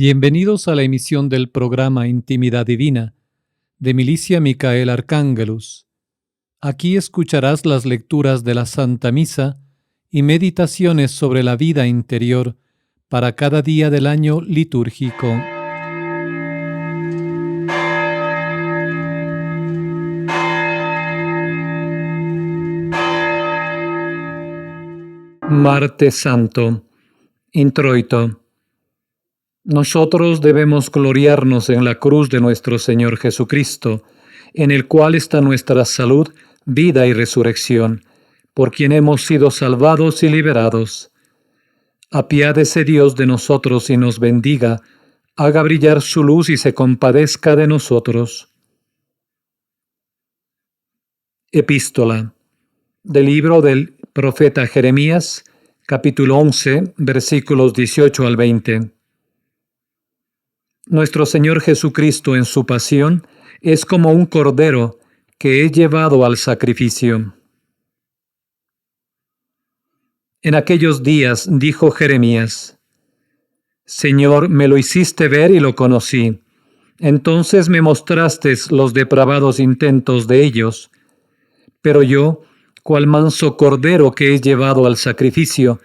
Bienvenidos a la emisión del programa Intimidad Divina de Milicia Micael Arcángelus. Aquí escucharás las lecturas de la Santa Misa y meditaciones sobre la vida interior para cada día del año litúrgico. Martes Santo. Introito. Nosotros debemos gloriarnos en la cruz de nuestro Señor Jesucristo, en el cual está nuestra salud, vida y resurrección, por quien hemos sido salvados y liberados. Apiádese Dios de nosotros y nos bendiga, haga brillar su luz y se compadezca de nosotros. Epístola del libro del profeta Jeremías, capítulo 11, versículos 18 al 20. Nuestro Señor Jesucristo en su pasión es como un cordero que es llevado al sacrificio. En aquellos días dijo Jeremías: Señor, me lo hiciste ver y lo conocí. Entonces me mostraste los depravados intentos de ellos. Pero yo, cual manso cordero que es llevado al sacrificio,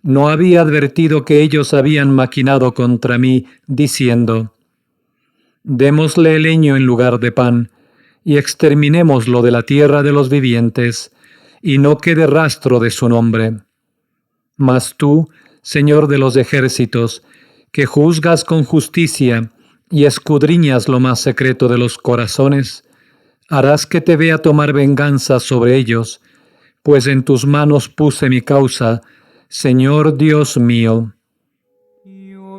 no había advertido que ellos habían maquinado contra mí, diciendo: Démosle leño en lugar de pan, y exterminémoslo de la tierra de los vivientes, y no quede rastro de su nombre. Mas tú, Señor de los ejércitos, que juzgas con justicia y escudriñas lo más secreto de los corazones, harás que te vea tomar venganza sobre ellos, pues en tus manos puse mi causa, Señor Dios mío.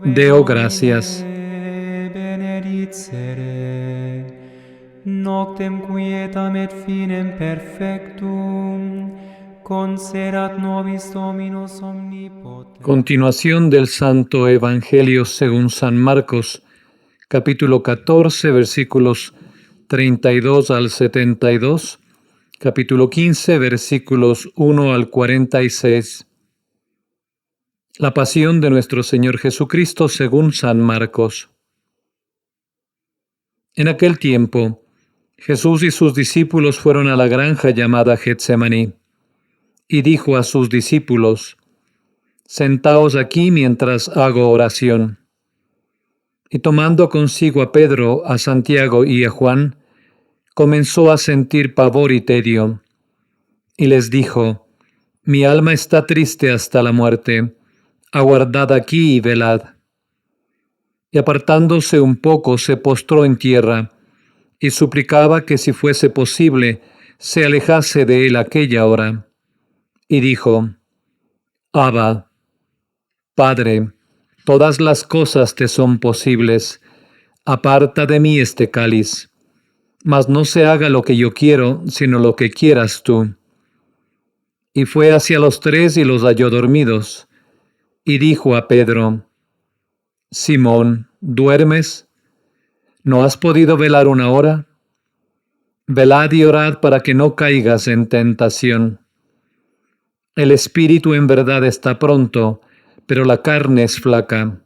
Deo gracias. Noctem quietam et finem perfectum, concedat nobis Dominus omnipotens. Continuación del Santo Evangelio según San Marcos, capítulo 14, versículos 32 al 72, capítulo 15, versículos 1 al 46. La pasión de nuestro Señor Jesucristo según San Marcos. En aquel tiempo, Jesús y sus discípulos fueron a la granja llamada Getsemaní, y dijo a sus discípulos: Sentaos aquí mientras hago oración. Y tomando consigo a Pedro, a Santiago y a Juan, comenzó a sentir pavor y tedio, y les dijo: Mi alma está triste hasta la muerte, aguardad aquí y velad. Y apartándose un poco, se postró en tierra, y suplicaba que si fuese posible, se alejase de él aquella hora. Y dijo: Abba, Padre, todas las cosas te son posibles, aparta de mí este cáliz, mas no se haga lo que yo quiero, sino lo que quieras tú. Y fue hacia los tres y los halló dormidos, y dijo a Pedro: Simón, ¿duermes? ¿No has podido velar una hora? Velad y orad para que no caigas en tentación. El espíritu en verdad está pronto, pero la carne es flaca.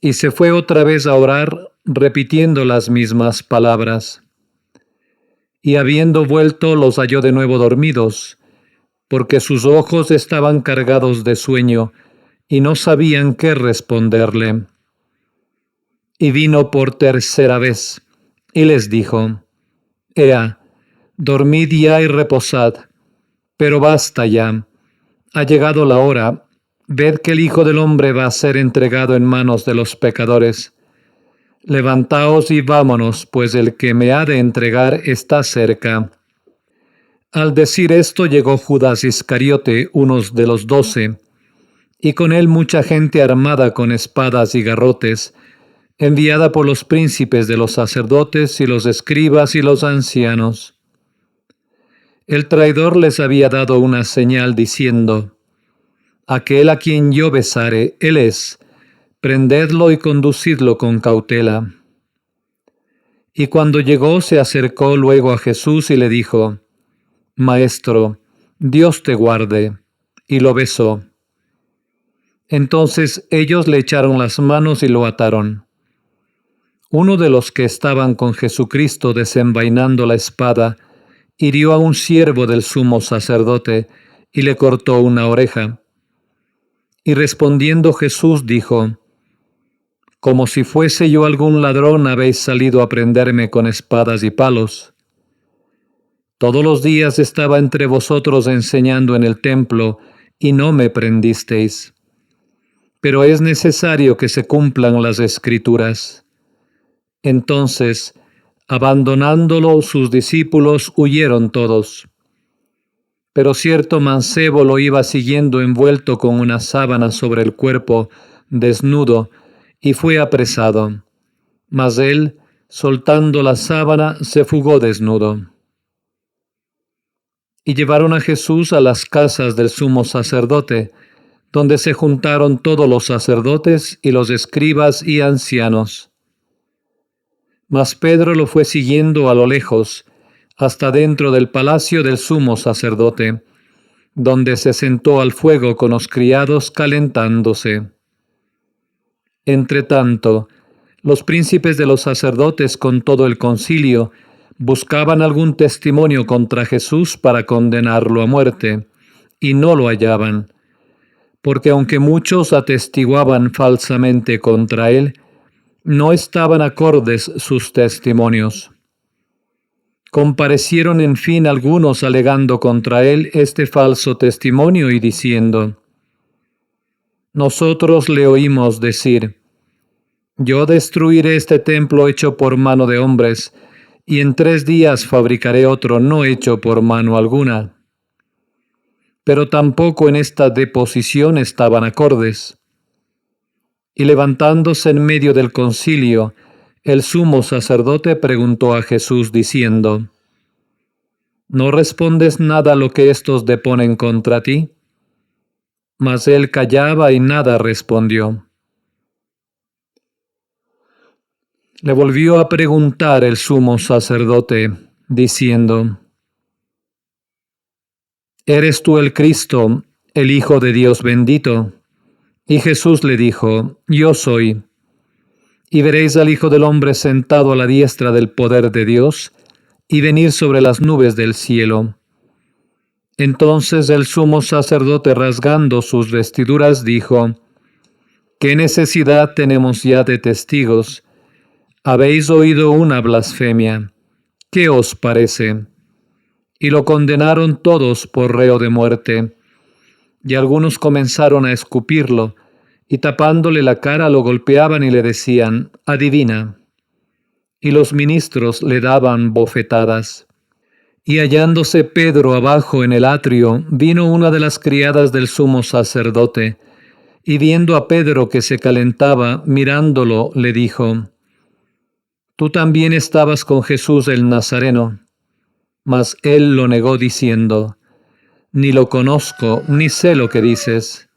Y se fue otra vez a orar, repitiendo las mismas palabras. Y habiendo vuelto, los halló de nuevo dormidos, porque sus ojos estaban cargados de sueño, y no sabían qué responderle. Y vino por tercera vez, y les dijo: Ea, dormid ya y reposad, pero basta ya, ha llegado la hora, ved que el Hijo del Hombre va a ser entregado en manos de los pecadores. Levantaos y vámonos, pues el que me ha de entregar está cerca. Al decir esto llegó Judas Iscariote, uno de los 12, y con él mucha gente armada con espadas y garrotes, enviada por los príncipes de los sacerdotes y los escribas y los ancianos. El traidor les había dado una señal diciendo: Aquel a quien yo besare, él es, prendedlo y conducidlo con cautela. Y cuando llegó, se acercó luego a Jesús y le dijo: Maestro, Dios te guarde, y lo besó. Entonces ellos le echaron las manos y lo ataron. Uno de los que estaban con Jesucristo desenvainando la espada, hirió a un siervo del sumo sacerdote y le cortó una oreja. Y respondiendo Jesús dijo: Como si fuese yo algún ladrón habéis salido a prenderme con espadas y palos. Todos los días estaba entre vosotros enseñando en el templo, y no me prendisteis. Pero es necesario que se cumplan las Escrituras. Entonces, abandonándolo, sus discípulos huyeron todos. Pero cierto mancebo lo iba siguiendo envuelto con una sábana sobre el cuerpo, desnudo, y fue apresado. Mas él, soltando la sábana, se fugó desnudo. Y llevaron a Jesús a las casas del sumo sacerdote, donde se juntaron todos los sacerdotes y los escribas y ancianos. Mas Pedro lo fue siguiendo a lo lejos, hasta dentro del palacio del sumo sacerdote, donde se sentó al fuego con los criados calentándose. Entretanto, los príncipes de los sacerdotes con todo el concilio buscaban algún testimonio contra Jesús para condenarlo a muerte, y no lo hallaban, porque aunque muchos atestiguaban falsamente contra él, no estaban acordes sus testimonios. Comparecieron en fin algunos alegando contra él este falso testimonio y diciendo: Nosotros le oímos decir: Yo destruiré este templo hecho por mano de hombres, y en 3 días fabricaré otro no hecho por mano alguna. Pero tampoco en esta deposición estaban acordes. Y levantándose en medio del concilio, el sumo sacerdote preguntó a Jesús diciendo: ¿No respondes nada a lo que estos deponen contra ti? Mas él callaba y nada respondió. Le volvió a preguntar el sumo sacerdote, diciendo: ¿Eres tú el Cristo, el Hijo de Dios bendito? Y Jesús le dijo: Yo soy. Y veréis al Hijo del Hombre sentado a la diestra del poder de Dios, y venir sobre las nubes del cielo. Entonces el sumo sacerdote, rasgando sus vestiduras, dijo: ¿Qué necesidad tenemos ya de testigos? Habéis oído una blasfemia. ¿Qué os parece? Y lo condenaron todos por reo de muerte. Y algunos comenzaron a escupirlo, y tapándole la cara lo golpeaban y le decían: Adivina. Y los ministros le daban bofetadas. Y hallándose Pedro abajo en el atrio, vino una de las criadas del sumo sacerdote, y viendo a Pedro que se calentaba, mirándolo, le dijo: Tú también estabas con Jesús el Nazareno. Mas él lo negó diciendo: Ni lo conozco, ni sé lo que dices.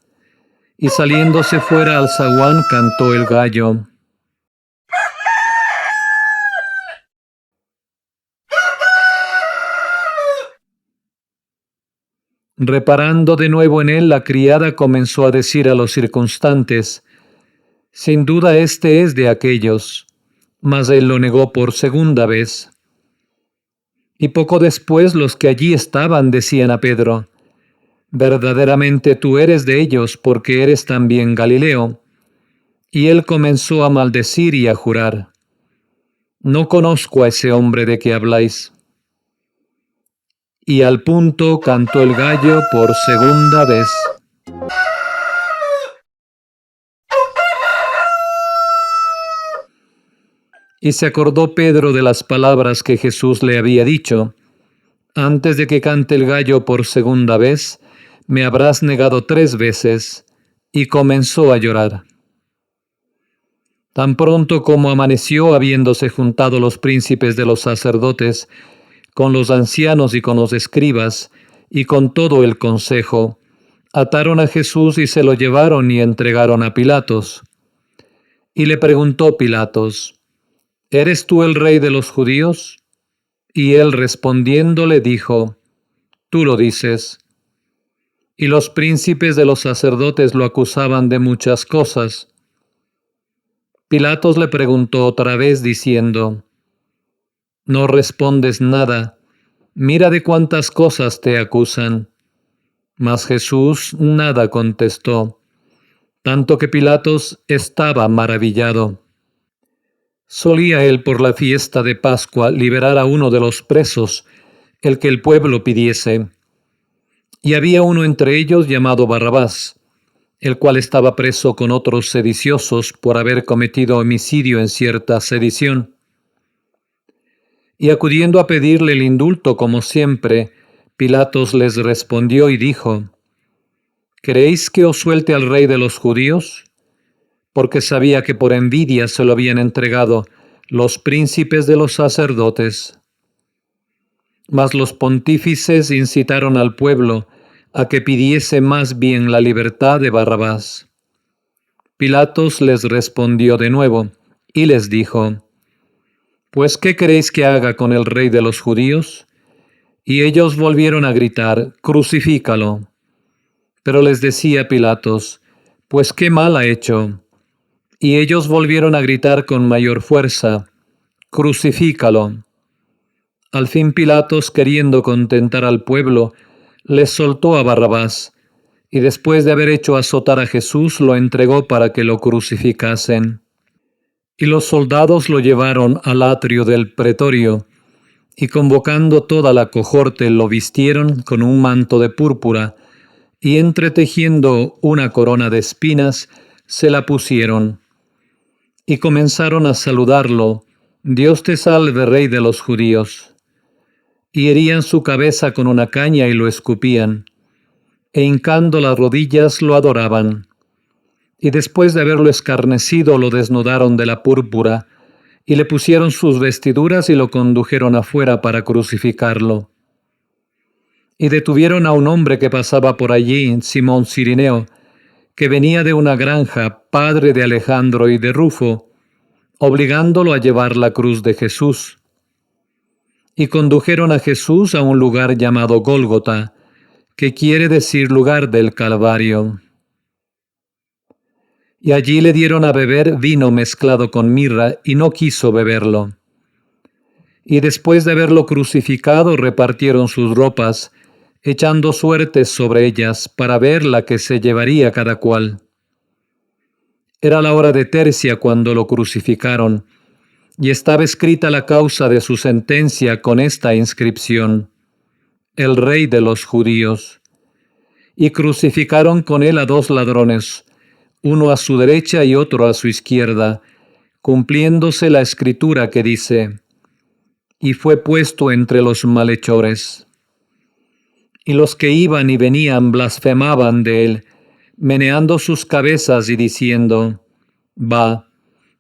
Y saliéndose fuera al zaguán cantó el gallo. Reparando de nuevo en él, la criada comenzó a decir a los circunstantes: Sin duda este es de aquellos. Mas él lo negó por segunda vez. Y poco después los que allí estaban decían a Pedro: Verdaderamente tú eres de ellos, porque eres también Galileo. Y él comenzó a maldecir y a jurar: No conozco a ese hombre de que habláis. Y al punto cantó el gallo por segunda vez. Y se acordó Pedro de las palabras que Jesús le había dicho: Antes de que cante el gallo por segunda vez, me habrás negado 3 veces, y comenzó a llorar. Tan pronto como amaneció, habiéndose juntado los príncipes de los sacerdotes, con los ancianos y con los escribas, y con todo el consejo, ataron a Jesús y se lo llevaron y entregaron a Pilatos. Y le preguntó Pilatos: ¿Eres tú el rey de los judíos? Y él respondiendo le dijo: Tú lo dices. y los príncipes de los sacerdotes lo acusaban de muchas cosas. Pilatos le preguntó otra vez diciendo: «¿No respondes nada? Mira de cuántas cosas te acusan». Mas Jesús nada contestó, tanto que Pilatos estaba maravillado. Solía él por la fiesta de Pascua liberar a uno de los presos, el que el pueblo pidiese. Y había uno entre ellos llamado Barrabás, el cual estaba preso con otros sediciosos por haber cometido homicidio en cierta sedición. Y acudiendo a pedirle el indulto como siempre, Pilatos les respondió y dijo: «¿Queréis que os suelte al rey de los judíos?», porque sabía que por envidia se lo habían entregado los príncipes de los sacerdotes. Mas los pontífices incitaron al pueblo a que pidiese más bien la libertad de Barrabás. Pilatos les respondió de nuevo y les dijo: «¿Pues qué queréis que haga con el rey de los judíos?». Y ellos volvieron a gritar: «Crucifícalo». Pero les decía Pilatos: «Pues qué mal ha hecho». Y ellos volvieron a gritar con mayor fuerza: «Crucifícalo». Al fin Pilatos, queriendo contentar al pueblo, les soltó a Barrabás, y después de haber hecho azotar a Jesús, lo entregó para que lo crucificasen. Y los soldados lo llevaron al atrio del pretorio, y convocando toda la cohorte lo vistieron con un manto de púrpura, y entretejiendo una corona de espinas, se la pusieron. Y comenzaron a saludarlo: «Dios te salve, Rey de los judíos». Y herían su cabeza con una caña y lo escupían, e hincando las rodillas lo adoraban. Y después de haberlo escarnecido, lo desnudaron de la púrpura, y le pusieron sus vestiduras y lo condujeron afuera para crucificarlo. Y detuvieron a un hombre que pasaba por allí, Simón Cirineo, que venía de una granja, padre de Alejandro y de Rufo, obligándolo a llevar la cruz de Jesús. Y condujeron a Jesús a un lugar llamado Gólgota, que quiere decir lugar del Calvario. Y allí le dieron a beber vino mezclado con mirra, y no quiso beberlo. Y después de haberlo crucificado, repartieron sus ropas, echando suertes sobre ellas, para ver la que se llevaría cada cual. Era la hora de tercia cuando lo crucificaron, y estaba escrita la causa de su sentencia con esta inscripción: «El Rey de los Judíos». Y crucificaron con él a 2 ladrones, uno a su derecha y otro a su izquierda, cumpliéndose la escritura que dice: «Y fue puesto entre los malhechores». Y los que iban y venían blasfemaban de él, meneando sus cabezas y diciendo: «Va,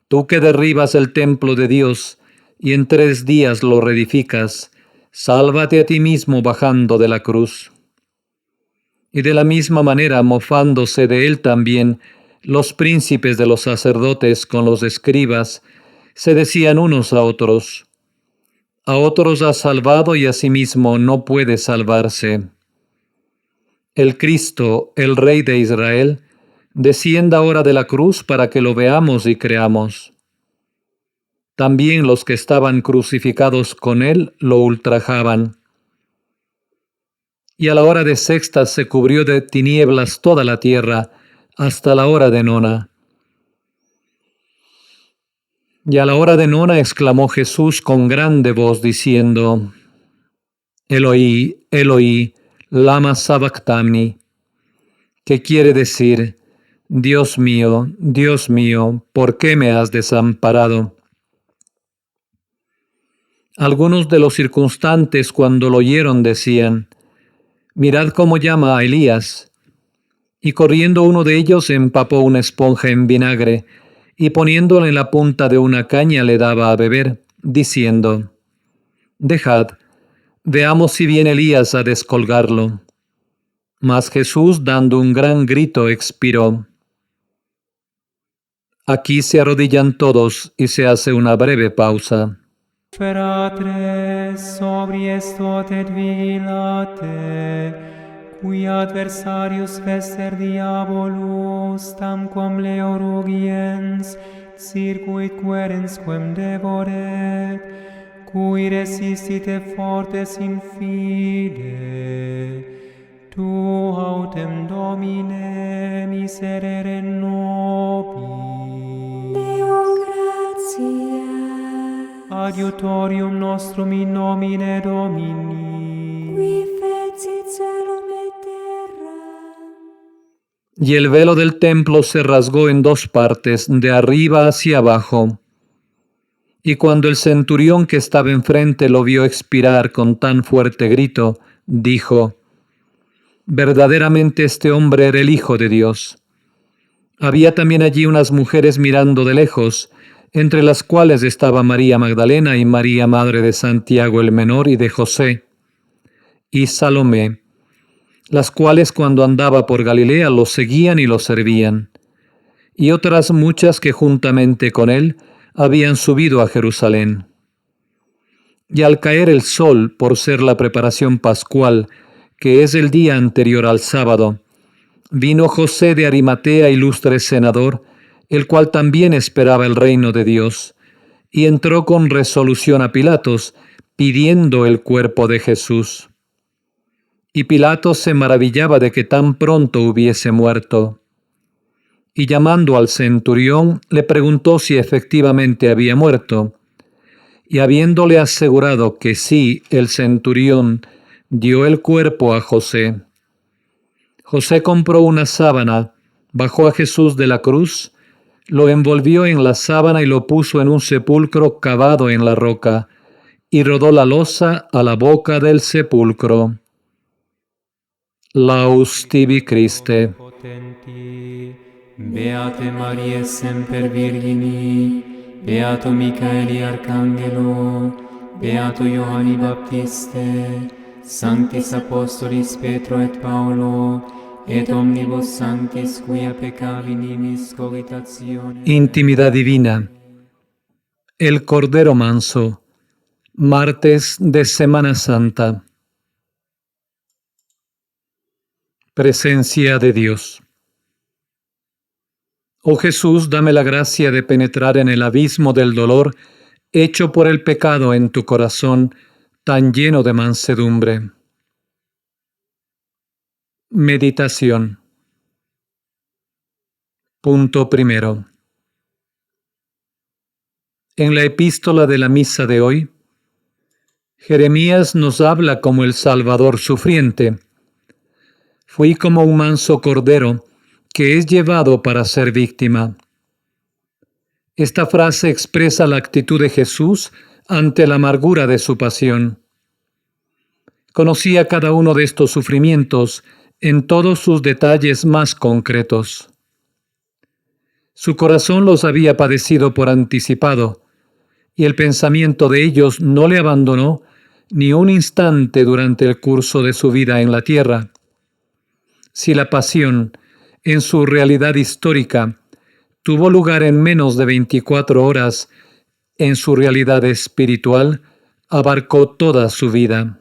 tú que derribas el templo de Dios y en 3 días lo reedificas, sálvate a ti mismo bajando de la cruz». Y de la misma manera, mofándose de él también, los príncipes de los sacerdotes con los escribas, se decían unos a otros: «A otros ha salvado y a sí mismo no puede salvarse. El Cristo, el Rey de Israel, descienda ahora de la cruz para que lo veamos y creamos». También los que estaban crucificados con él lo ultrajaban. Y a la hora de sexta se cubrió de tinieblas toda la tierra, hasta la hora de nona. Y a la hora de nona exclamó Jesús con grande voz, diciendo: «Eloi, Eloi, lama sabactani», que quiere decir: Dios mío, ¿por qué me has desamparado?». Algunos de los circunstantes, cuando lo oyeron, decían: «Mirad cómo llama a Elías». Y corriendo uno de ellos empapó una esponja en vinagre, y poniéndola en la punta de una caña le daba a beber, diciendo: «Dejad, veamos si viene Elías a descolgarlo». Mas Jesús, dando un gran grito, expiró. Aquí se arrodillan todos y se hace una breve pausa. Fratres, sobriestot et vigilate, cui adversarius fester diabolus, tamquam leo rugiens, circuit querens quem devoret, cui resistite fortes in fide, tu autem Domine miserere nobis. Deo gratias. Adiutorium nostrum in nomine Domini. Qui fecit celum et terra. Y el velo del templo se rasgó en dos partes, de arriba hacia abajo. Y cuando el centurión que estaba enfrente lo vio expirar con tan fuerte grito, dijo: verdaderamente este hombre era el Hijo de Dios. Había también allí unas mujeres mirando de lejos, entre las cuales estaba María Magdalena y María, madre de Santiago el menor y de José, y Salomé, las cuales cuando andaba por Galilea lo seguían y lo servían, y otras muchas que juntamente con él habían subido a Jerusalén. Y al caer el sol, por ser la preparación pascual, que es el día anterior al sábado, vino José de Arimatea, ilustre senador, el cual también esperaba el reino de Dios, y entró con resolución a Pilatos, pidiendo el cuerpo de Jesús. Y Pilatos se maravillaba de que tan pronto hubiese muerto. Y llamando al centurión, le preguntó si efectivamente había muerto. Y habiéndole asegurado que sí, el centurión dio el cuerpo a José. José compró una sábana, bajó a Jesús de la cruz, lo envolvió en la sábana y lo puso en un sepulcro cavado en la roca, y rodó la losa a la boca del sepulcro. Laus tibi Christe. Potenti, Beate Mariae semper Virgini, Beato Michaeli Arcangelo, Beato Ioanni Baptiste, Sanctis Apostolis Petro et Paulo, et omnibus sanctis quia peccavi nimis cogitatione. Intimidad divina. El Cordero Manso. Martes de Semana Santa. Presencia de Dios. Oh Jesús, dame la gracia de penetrar en el abismo del dolor hecho por el pecado en tu corazón tan lleno de mansedumbre. Meditación. Punto primero. En la epístola de la misa de hoy, Jeremías nos habla como el Salvador sufriente. Fui como un manso cordero que es llevado para ser víctima. Esta frase expresa la actitud de Jesús ante la amargura de su pasión. Conocía cada uno de estos sufrimientos en todos sus detalles más concretos. Su corazón los había padecido por anticipado, y el pensamiento de ellos no le abandonó ni un instante durante el curso de su vida en la tierra. Si la pasión, en su realidad histórica, tuvo lugar en menos de 24 horas, en su realidad espiritual, abarcó toda su vida.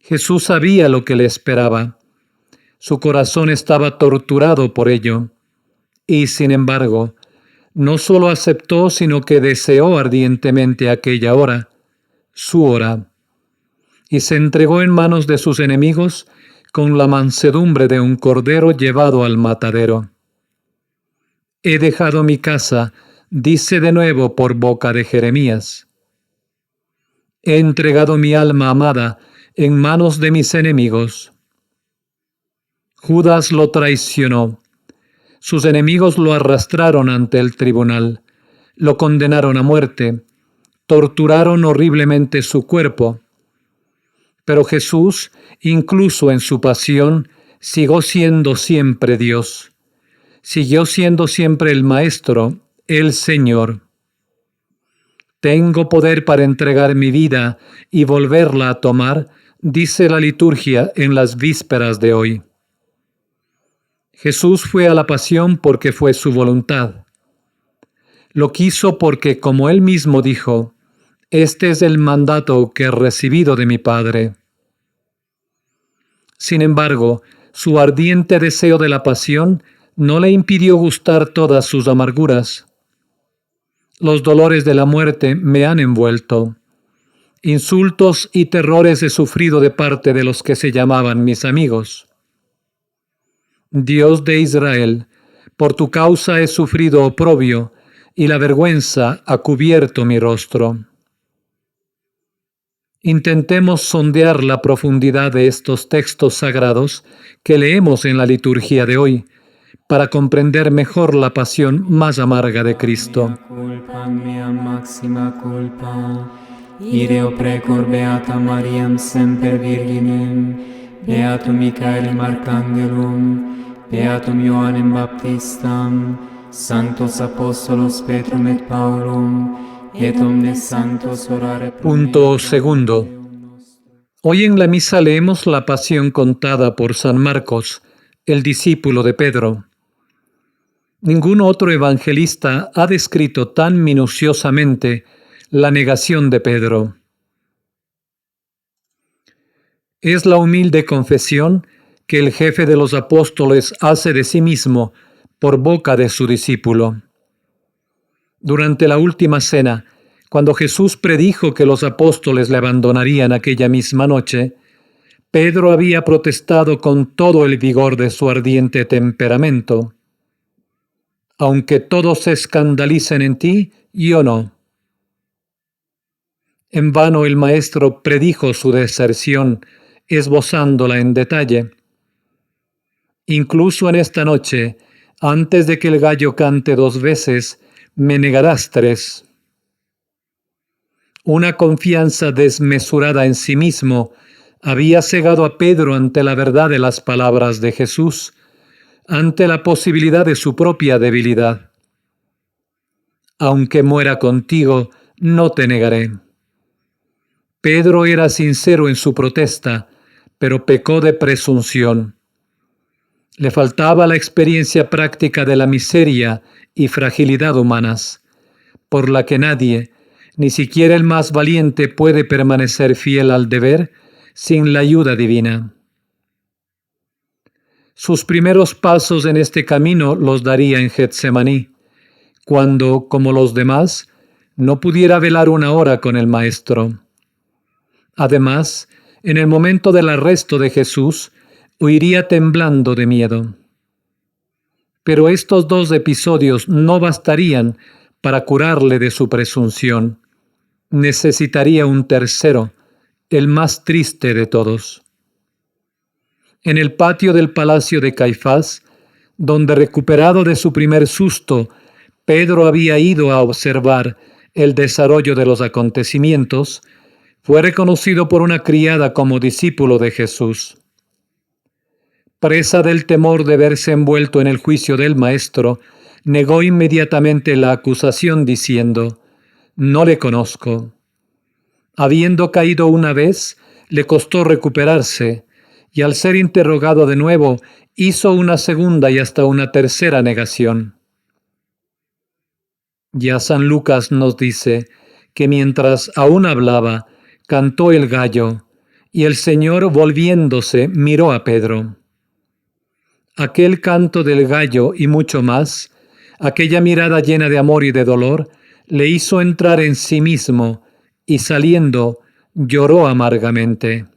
Jesús sabía lo que le esperaba. Su corazón estaba torturado por ello, y sin embargo, no solo aceptó, sino que deseó ardientemente aquella hora, su hora, y se entregó en manos de sus enemigos con la mansedumbre de un cordero llevado al matadero. He dejado mi casa, dice de nuevo por boca de Jeremías. He entregado mi alma amada en manos de mis enemigos. Judas lo traicionó. Sus enemigos lo arrastraron ante el tribunal, lo condenaron a muerte, torturaron horriblemente su cuerpo. Pero Jesús, incluso en su pasión, siguió siendo siempre Dios. Siguió siendo siempre el Maestro, el Señor. Tengo poder para entregar mi vida y volverla a tomar, dice la liturgia en las vísperas de hoy. Jesús fue a la pasión porque fue su voluntad. Lo quiso porque, como él mismo dijo, este es el mandato que he recibido de mi Padre. Sin embargo, su ardiente deseo de la pasión no le impidió gustar todas sus amarguras. Los dolores de la muerte me han envuelto. Insultos y terrores he sufrido de parte de los que se llamaban mis amigos. Dios de Israel, por tu causa he sufrido oprobio, y la vergüenza ha cubierto mi rostro. Intentemos sondear la profundidad de estos textos sagrados que leemos en la liturgia de hoy, para comprender mejor la pasión más amarga de Cristo. Culpa mea maxima culpa. Ireo precor beata Mariam semper Virginem, beatum Michaelem Archangelum, beatum Ioannem Baptistam, sanctos apostolos Petrum et Paulum, et omnes sanctos orare pro Punto me. segundo. Hoy en la misa leemos la pasión contada por San Marcos, el discípulo de Pedro. Ningún otro evangelista ha descrito tan minuciosamente la negación de Pedro. Es la humilde confesión que el jefe de los apóstoles hace de sí mismo por boca de su discípulo. Durante la última cena, cuando Jesús predijo que los apóstoles le abandonarían aquella misma noche, Pedro había protestado con todo el vigor de su ardiente temperamento: aunque todos se escandalicen en ti, yo no. En vano el maestro predijo su deserción, esbozándola en detalle. Incluso en esta noche, antes de que el gallo cante 2 veces, me negarás 3. Una confianza desmesurada en sí mismo había cegado a Pedro ante la verdad de las palabras de Jesús, ante la posibilidad de su propia debilidad. Aunque muera contigo, no te negaré. Pedro era sincero en su protesta, pero pecó de presunción. Le faltaba la experiencia práctica de la miseria y fragilidad humanas, por la que nadie, ni siquiera el más valiente, puede permanecer fiel al deber sin la ayuda divina. Sus primeros pasos en este camino los daría en Getsemaní, cuando, como los demás, no pudiera velar 1 hora con el Maestro. Además, en el momento del arresto de Jesús, huiría temblando de miedo. Pero estos 2 episodios no bastarían para curarle de su presunción. Necesitaría un tercero, el más triste de todos. En el patio del palacio de Caifás, donde, recuperado de su primer susto, Pedro había ido a observar el desarrollo de los acontecimientos, fue reconocido por una criada como discípulo de Jesús. Presa del temor de verse envuelto en el juicio del Maestro, negó inmediatamente la acusación diciendo: «No le conozco». Habiendo caído una vez, le costó recuperarse, y al ser interrogado de nuevo, hizo una segunda y hasta una tercera negación. Ya San Lucas nos dice que mientras aún hablaba, cantó el gallo, y el Señor, volviéndose, miró a Pedro. Aquel canto del gallo y mucho más, aquella mirada llena de amor y de dolor, le hizo entrar en sí mismo, y saliendo, lloró amargamente.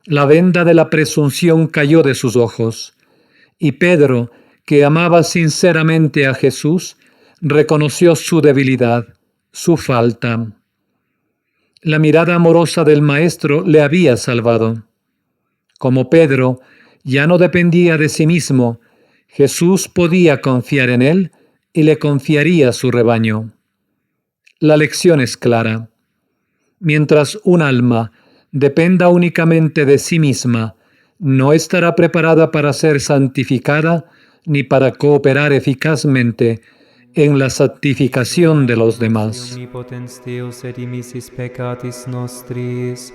La venda de la presunción cayó de sus ojos, y Pedro, que amaba sinceramente a Jesús, reconoció su debilidad, su falta. La mirada amorosa del Maestro le había salvado. Como Pedro ya no dependía de sí mismo, Jesús podía confiar en él y le confiaría su rebaño. La lección es clara. Mientras un alma dependa únicamente de sí misma, no estará preparada para ser santificada ni para cooperar eficazmente en la santificación de los demás. Omnipotens Deus et dimissis peccatis nostris,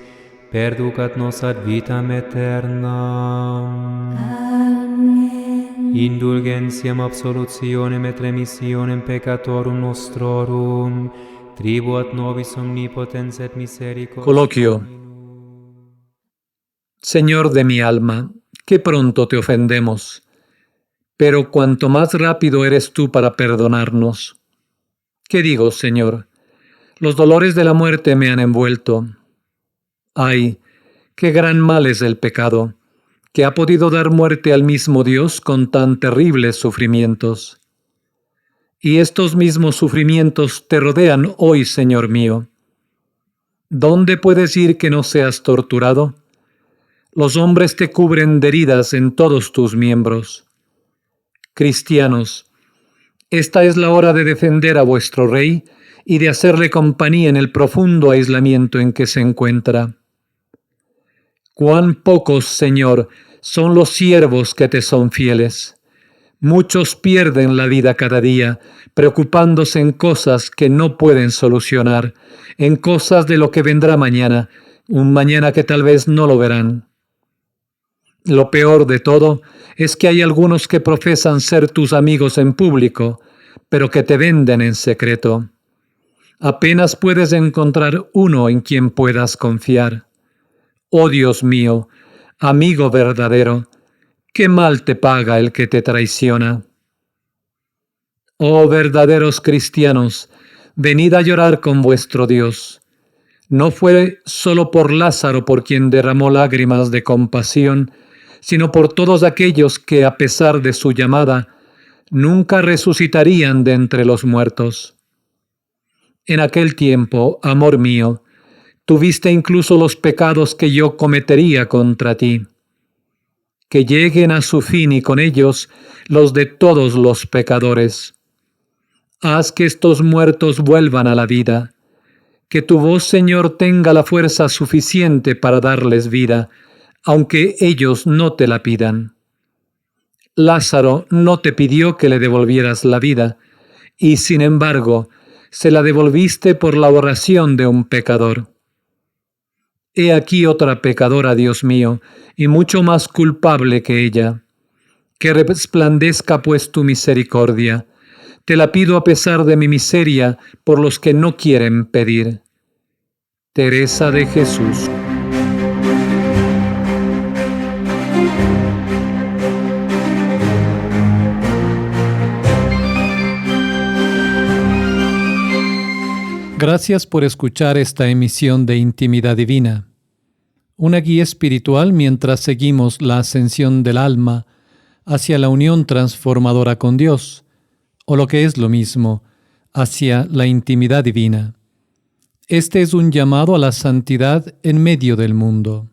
perducat nos ad vitam aeternam. Amen. Indulgentiam absolutionem et remissionem peccatorum nostrorum, tribuat nobis omnipotens et misericordiae. Coloquio. Señor de mi alma, qué pronto te ofendemos, pero cuanto más rápido eres tú para perdonarnos. ¿Qué digo, Señor? Los dolores de la muerte me han envuelto. Ay, qué gran mal es el pecado, que ha podido dar muerte al mismo Dios con tan terribles sufrimientos. Y estos mismos sufrimientos te rodean hoy, Señor mío. ¿Dónde puedes ir que no seas torturado? Los hombres te cubren de heridas en todos tus miembros. Cristianos, esta es la hora de defender a vuestro Rey y de hacerle compañía en el profundo aislamiento en que se encuentra. Cuán pocos, Señor, son los siervos que te son fieles. Muchos pierden la vida cada día, preocupándose en cosas que no pueden solucionar, en cosas de lo que vendrá mañana, un mañana que tal vez no lo verán. Lo peor de todo es que hay algunos que profesan ser tus amigos en público, pero que te venden en secreto. Apenas puedes encontrar uno en quien puedas confiar. Oh Dios mío, amigo verdadero, qué mal te paga el que te traiciona. Oh verdaderos cristianos, venid a llorar con vuestro Dios. No fue solo por Lázaro por quien derramó lágrimas de compasión, sino por todos aquellos que, a pesar de su llamada, nunca resucitarían de entre los muertos. En aquel tiempo, amor mío, tuviste incluso los pecados que yo cometería contra ti. Que lleguen a su fin y con ellos los de todos los pecadores. Haz que estos muertos vuelvan a la vida. Que tu voz, Señor, tenga la fuerza suficiente para darles vida, aunque ellos no te la pidan. Lázaro no te pidió que le devolvieras la vida, y sin embargo, se la devolviste por la oración de un pecador. He aquí otra pecadora, Dios mío, y mucho más culpable que ella. Que resplandezca pues tu misericordia. Te la pido a pesar de mi miseria por los que no quieren pedir. Teresa de Jesús. Gracias por escuchar esta emisión de Intimidad Divina, una guía espiritual mientras seguimos la ascensión del alma hacia la unión transformadora con Dios, o lo que es lo mismo, hacia la intimidad divina. Este es un llamado a la santidad en medio del mundo.